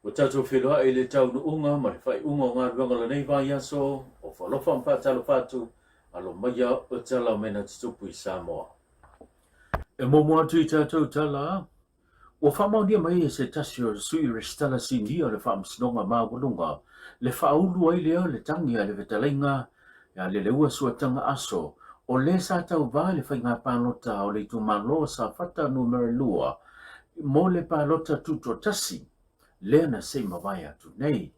Watato whiloa e le tau nuunga ma le whai unga o ngā ruanga la nei vai aso o whalofa mpatalo whatu alo maia o tala mena tutupu I Samoa. E momo atu I tātou tala, o whamaunia mai e se tasi o sui restala sindia le whamsinonga māwalunga, le whaulu ai leo le tangi a le vetalenga, ya le leua suatanga aso, o le sa tau vai le whainga pālota o le tumalo sa whata numero lua, mo le pālota tuto tasi, le na se mawai atu nei.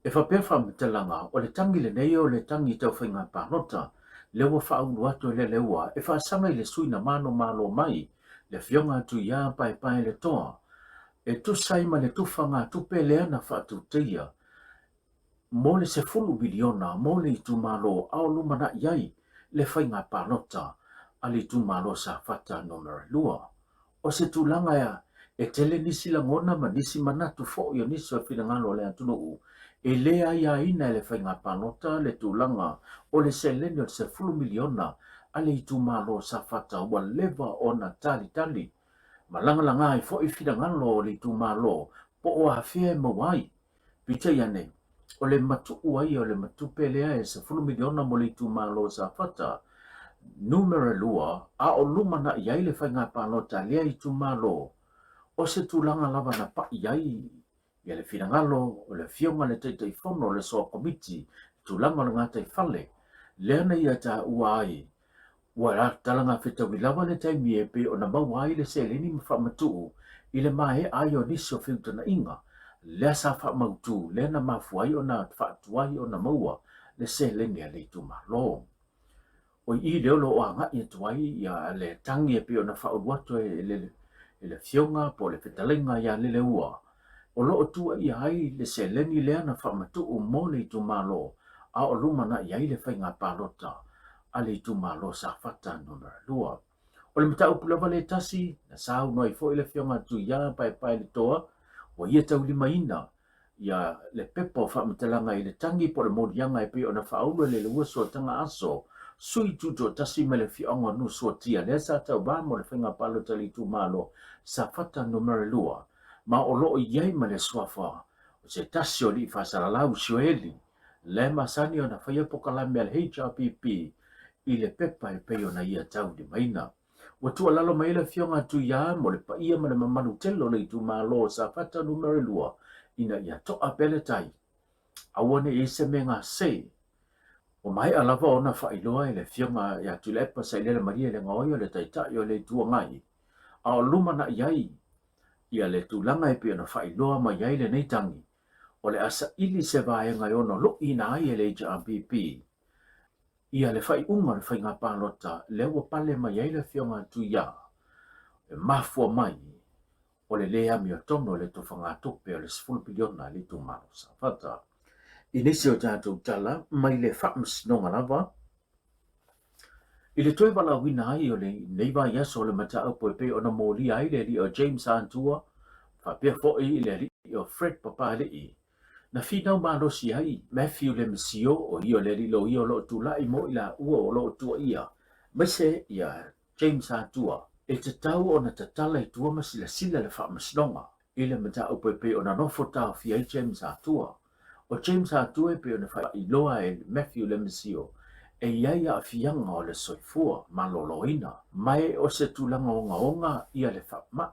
E whapea whametalanga o le tangi le nei o le tangi tau whainga pālota, leua whaulu atu le leua, e whaasanga I le suina mano malo mai, le whionga atu ia pai pai le toa, e tu saima le tufanga tupe lea na whaatu teia, mo le se fulu biliona, mo le tu malo au lumana iai, le whainga pālota, ali tu malo sa whata numero lua. O se tūlanga ya, e tele nisi la ngona ma nisi manatu fo yo nisi wa whingalo le atunu u, e lea ia ina le whainga pālota le tūlanga, o le se leni o se fulu miliona, ali tu malo sa whata wa leva o na tali tali, malanga langa I fo I whingalo le tu malo, po o a whia mawai, pita iane, o le matu uai o le matu pelea e se fulu miliona mo le tu malo sa whata, numero lua, a o lumana iai le whainga pālota lea I tu malo, o se tūlanga lava na pa iai, ia le whingalo, o le whionga le teitei whono le soa komiti, tūlanga le ngātai whale, lea na ia tā ua ai, ua rā talanga whitawi lava le taimi e pe o na mau ai le se leni ma whamatu, I le mae ai o nisi o whiutana inga, lea sa whamautu, lea na mafuai o na whaatuai o na maua, le se leni a le tu malo. O I leo lo o anga I tuai ia le tangi e pe o na whauruato e le whionga po le whitalenga ia le ua. O lo o tua I ai le se leni lea na whamatu o mo le tu malo, a o lumana I ai le whainga pālota, a le tu malo sa whata numero lua. O le mata upulava le tasi, na sau noi fo I le whionga tu ia pai pai le toa, o ia tau lima ina, ia le pepo whamatalanga I le tangi po le morianga e pe o na whaulu le ua so tanga aso, sui tuto tasi me le whionga nu so tia, le sa tau ba mo le whainga pālota le tu malo, sa whata numero lua, ma o loo iai ma le swafa, o se tasi o li whasaralau sioeli, le masani o na whaia pokalame al HRPP, I le pepa e peo na ia tau di maina. Wa tua lalo mai le whionga tu ia mo le pa ia ma le mamanu telo le tu malo sa whata numero lua, ina ia toa pele tai. Awane I se menga se, o mai alava ona whailoa I le whionga ia tu lepa sa ile maria le ngaoi o le taitai o le tua ngai. A o lumana iai, ia le tūlanga e pia na whailoa ma iai le nei tangi, o le asa ili se vaenga I ono lo ina ai e le HRPP. Ia le whai unga le whainga pālota, le ua pale ma iai le whionga tu ia, e mafua mai, o le lea mi o tono le tofanga tope o le sifulu piliona le tu maro sa whata. Inisi o tātou tala, mai le whamsinonga lava, I le toi wala wina ai o le neiva yaso o le mata au poe pe o na mōli ai le li o James Antua, whapea fo'i I le li o Fred Papalei. Na whinau mālosi ai, Matthew le Masio o I o le li lo I o lo tu lai mo I la ua o lo tua ia. Maise ia James Antua, e te tau o na tatala I tua masila sila le whamasinonga. I le mata au poe pe o na nofo tau fi ai James Antua. O James Antua pe o na wha I loa e Matthew le Masio. E iai a fianga o le soifua maloloina, mai o se tulanga onga ia le whapma,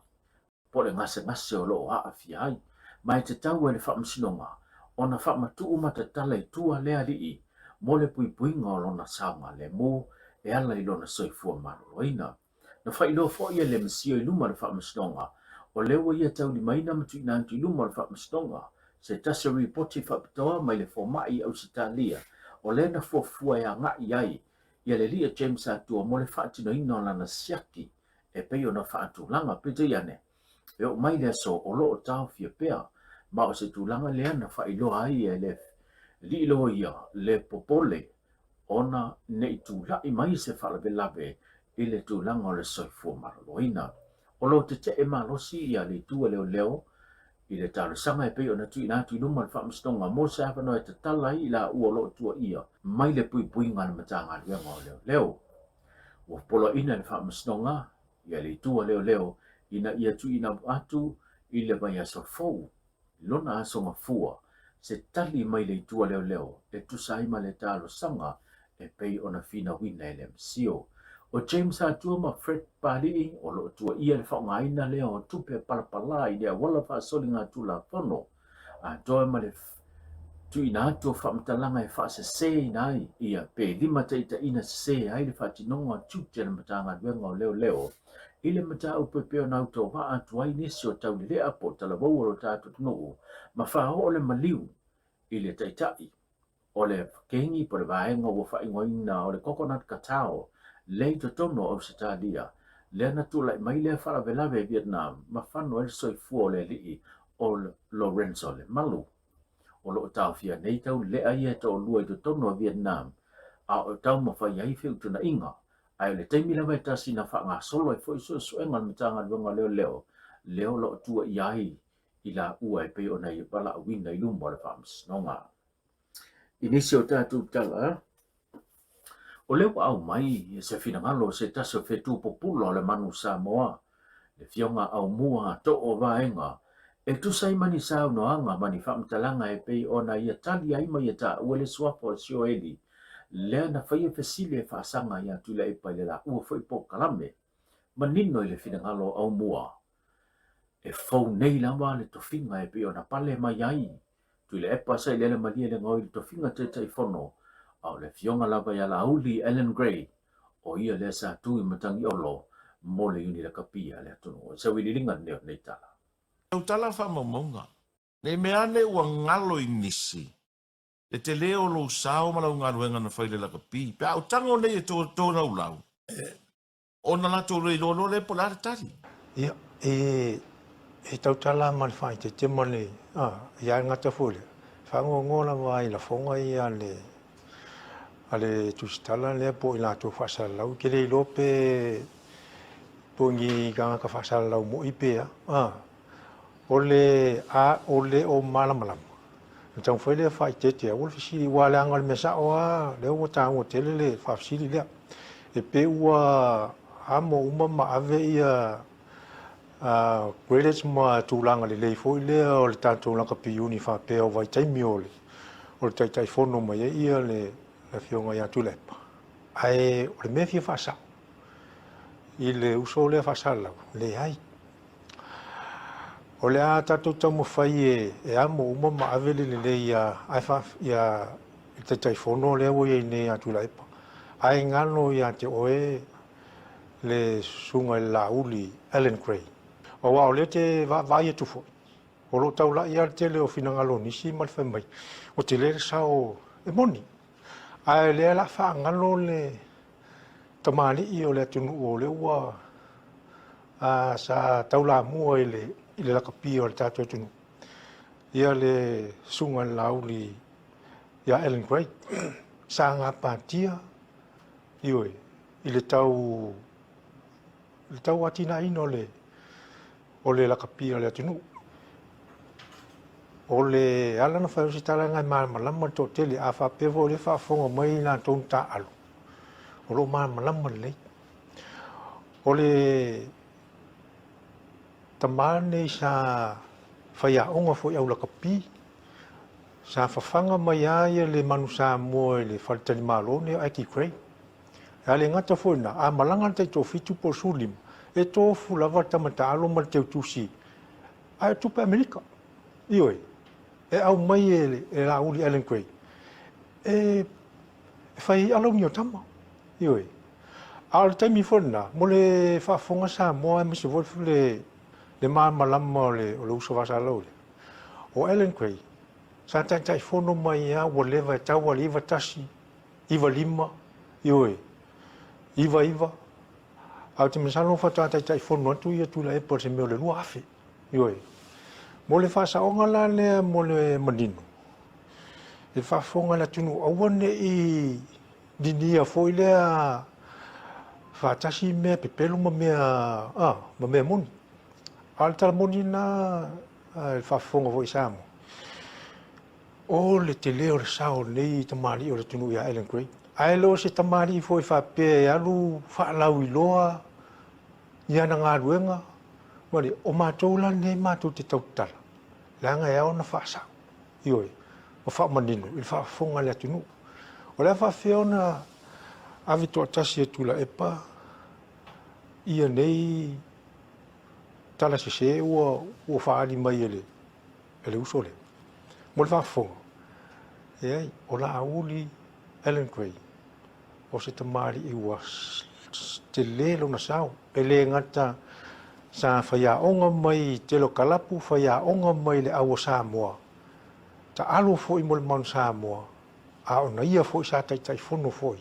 po le ngase o lo a fiai, mai te tau e le whapmasinonga, o na whapmatu umata tala I tua lea lii, mo le puipuinga o lona saunga le mo, e ala I lona soifua maloloina. Na whailo fo ia le masio I luma le whapmasinonga, o lewa ia tau li maina matu ina antu I luma le whapmasinonga, se tasa ripoti whapitoa mai le fomai au sitalia, o lena fuafua ya nga iai, ia le lia James Atua mo le whaatino ina o lana siaki, e peo na whaatulanga pita iane. E o mai le so o lo o tau fia pea, ma o se tūlanga lea na whailoa ai e le li ilo ia le popole, ona ne I tūlai mai se whalawelawe I le tūlanga o le soifua maraloina. O lo te e malosi ia le tua leo leo, I le tarasanga e peo na tui nā tui luma le whaamistonga mo se hawano e te tala I la ua lo tua ia, mai le pui pui ngana matanga lianga o leo leo. Wa polo ina le whaamistonga, ia le tua leo leo, ina ia tui ina atu, I le mai aso fau, lona songa fua se tali mai le tua leo e tu sai ma le talo sanga e pei ona fina wina ele msio o James atua ma Fred Pali o lo tua ia le whaongaina leo tupe palapala i lea wala wha soli ngā tula whono a doe ma le tu ina atu whamtalanga e wha se nai ia pe lima teita ina se ai le whatinonga tute na matanga duenga o leo i le mata upe peo na uto wa atu ai nisi o tau lea po talavou o lo tātu tunu ma wha o le maliu i le taitai o le kengi po le vaenga ua whaingoina o le coconut cacao lei to tono o Australia le na tu lai mai le fara velave Vietnam ma whano el soifua o le lii o Lorenzo le malu o lo tau fia nei tau lea ia to lua i to tono o Vietnam a o tau ma whai ai whiu tuna inga ai le teimi lawa e tasi na wha ngā solo e fwoi suenga mitanga luanga leo lo tua iai i la ua e peo nei pala wina i lumba le whams nonga inisio tātou tala o leo au mai se finangalo se taso fetu populo le manu Samoa le fionga au mua to o vaenga e tu sai mani sao no anga mani whamtalanga e pei ona ia tali ai mai ta uele suapo sio eli le na whaia fesile whaasanga ia tula e pai le la ua whai po kalame manino i le finangalo au mua e fau nei lama le tofinga e pei ona pale mai ai tu le epa sai le malia le ngoi le tofinga te taifono au le fionga lava ia la uli Ellen Gray o ia le sa tu i matangi olo mo le uni le kapia le atunu sa wililinga neo nei tala Au tala wha mamonga. Ne mea ne ua ngalo i nisi. E te leo lo sao ma lau ngā ruenga na whaile laka pi. Pea au tango nei e tō rau lau. O na la tō rei lono le po la tari. Ia, e tau tala man whai te mane, ia ngata fule. Whango ngōla mai la whonga i ale tustala le po i la tō whasa lau. Kere i lope pongi ganga ka whasa lau mo i pea. Ole o malamalama. Então foi le fai tete o fisi wala ngal mesa o le o ta o tele le fa fisi le e pe ua amo uma ave ia greatest ma tulanga le foi le o le tanto la kapiuni fa pe o vai tai miole o tai fono mai ia le fionga ia tulepa ai o le me fi fa sa il uso le fa sala le ai o le a tatou taumu whai e amo uma ma avele le ia aifa ia te taifono le o ia nei atu la epa. Ai ngano ia te oe le sunga i la uli Ellen Gray. O wao le te vai e tufo. O lo tau la ia te leo finangalo nisi malwhai mai. O te le sao e moni. Ai le la wha ngano le tamani i o le atunu o le ua sa tau la mua i le la kapia o le tātou tunu. Ia le sunga lauli ia Ellen Gray. Sa ngā pātia ioi i le tau atina ino o le la kapia le tunu. O le ala na whai si tala ngai malama tō tele a whapevo le whaafonga mai nā tōng tā alu. O lo malama lei. O le tamane sa whaia onga fo au la kapi. Sa whawhanga mai aia le manusa moe le wharitani malo ne aiki krei. A le ngata fo ina, a malanga te tō fitu po sulim, e tō fulawa tamata alo ma te utusi. A e tupe Amerika. Ioi. E au mai e la uli Ellen Gray. E whai alo nio tama. Ioi. A le taimi fo ina, mo le whafonga sa moa misi wolfu le malama o le uso wasa lau le. O Ellen Gray. Sa tai fono mai a o lewa e tau ali iwa tasi, iwa lima, ioi, iwa. Au te misalo whata tai fono atu ia tula e por se meo le lua afe, ioi. Mo le whasa onga la lea mo le manino. E whafonga la tunu awane i dinia foi lea whatasi mea pepelo ma mea moni. Al tala moni na whafonga foi samo. O le te leo le sao nei tamari o le tunu ia Ellen Gray. Ai lo se tamari foi whape e alu whaalau i loa ia na ngā ruenga. Mari, o mātou la nei mātou te tautara. Langa e ona whaasa. Ioi. O wha manino. I wha whonga le atunu. O lea wha whiona avi toa tasi e tula e pa. Ia nei tala se ua whaari mai ele usole. Mo le wha whonga. E ai, o la auli Ellen Gray. O se tamari i ua te lelo na sao. E le ngata sa whaiaonga mai te lo kalapu, whaiaonga mai le awa Samoa. Ta alo foi mo le man Samoa. A ona ia foi sa tai fono foi.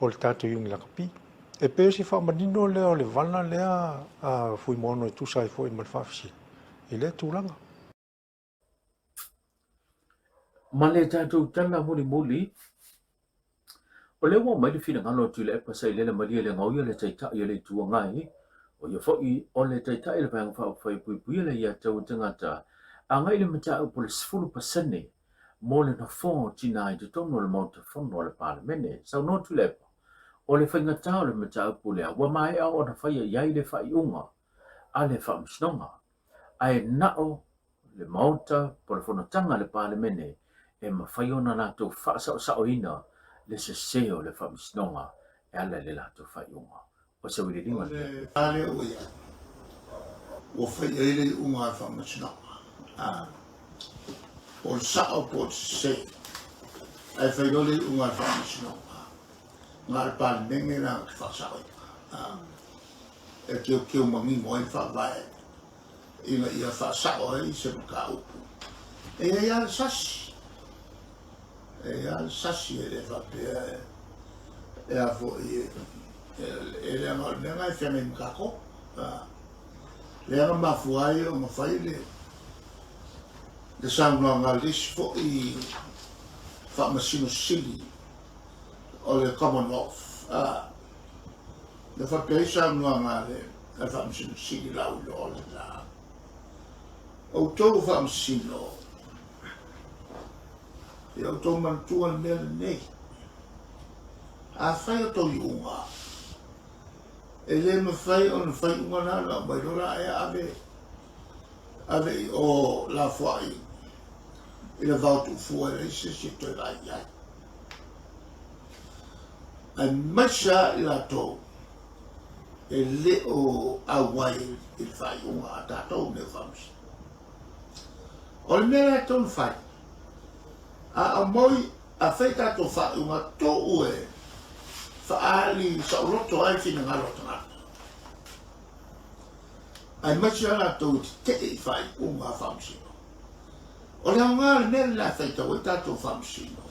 O le tato yungi la kapi. E pe si wha manino leo le vala lea fui mono e tusai foi man whawhisi. I le tūlanga. Ma le tātou tala muli. O le wā mai le whina ngano tu le e pasai le maria le ngau ia le taita ia le tua ngai. O ia whai o le taita ia le vang whai pui le ia tau tangata. A ngai le mata upo le 10% mo le na fō tina i te tono le mauta whono le parlemene. Sau no tu le o le whainga tau le mata upo lea. Wa mai au o na whai iai le whai unga. A le wha msnonga. Ai nao le mauta po le whanotanga le parlemene. E ma whai ona nātou wha ina. Le se seo le whamisnonga e ala le lato whaiunga. O se wiri ringa. Ale o ia. O whai eile unga whamisnonga. O sao po se. Ai whai role unga whamisnonga. Ngā le pāle nenge nā ki whasao. E kio mangi moe whawai. Inga ia whasao e se maka upu. E ia le sasi. E al sasi e le whapea e a fo e le anga le ngai whiane mkako le anga mafuai o mawhai le saunga ngā lisi fo i whamasino sili o le Commonwealth le whapea i saunga ngā le whamasino sili lau le o le la o tolu whamasino e au tō mantua le mea nei. A whai o tō i unga. E le me whai o na whai unga nana, mai rora e ave i o la whai. I la vautu fua e reise se toi lai ai. Ai maisa i la tō. E le o awai i le whai unga a tātou me whamsi. O le mea tō le whai. A moi a feita to fa unha to ue fa ali sa roto ai fina ngalo tanga ai machara to te fai unha famsino o le nga ne la feita o tato famsino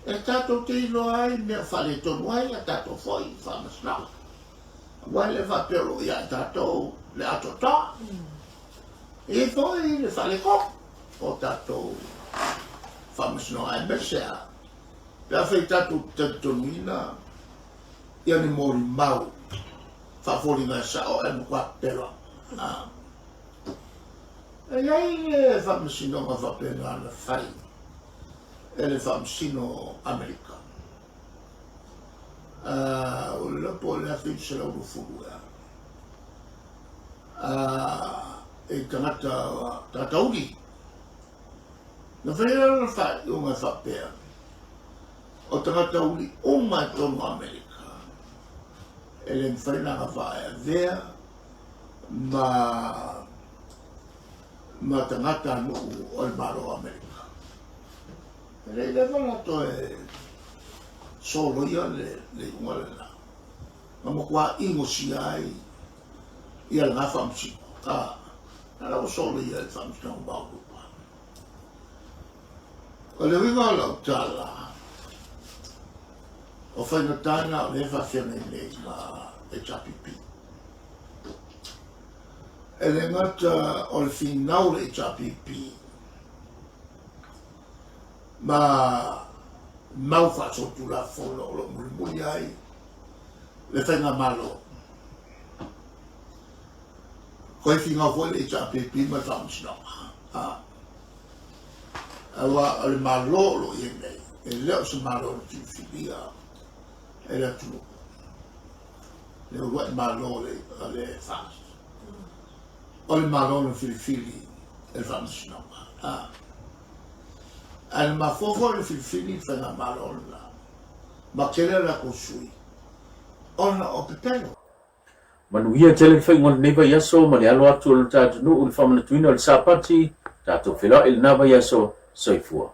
e tato te lo ai me fa le to ai a tato foi famsna wale fa pero ya tato le atota e foi le fa le ko o tato Famasno ai mesea. Pea fei tatu tatonina ia ni mori mau. Fafori ngā sao e mukua pera. E iai le famasino ngā whapena ana whai. E le famasino Amerika. O le lapo le awhi se lau rufuru ea. E tangata tatauri. Na whaera na whai o ngā whapea. O tangata uli o mai tonu Amerika. E le mwhaina ngā whaea vea ma tangata nuu o le maro Amerika. E le lewa to e solo ia le unga le la. Ma mokua ingo si ai ia le ngā whamsino. Nara o solo ia le whamsino o Mauru. O le winga lau tala, o whaina tāna o le whawhiana nei ma e tapipi. E le ngata o le whinau le tapipi, ma mau whasotu la whono o lo mulimuli ai, le whainga malo. Koe whinga fwoi le tapipi ma whamsinoa. Awa le malolo i nei, e leo se malolo ti filia, e le atu. Le ua malolo le fast. O le malolo filifili, el whamasino. Ana mafofo le filifili whanga malona. Makere la kusui. Ona o petelo. Manuia tele fai ngon neva yaso ma le alo atu o le tātunu o le whamanatuina o le sapati, tātou whila il nava yaso soifua.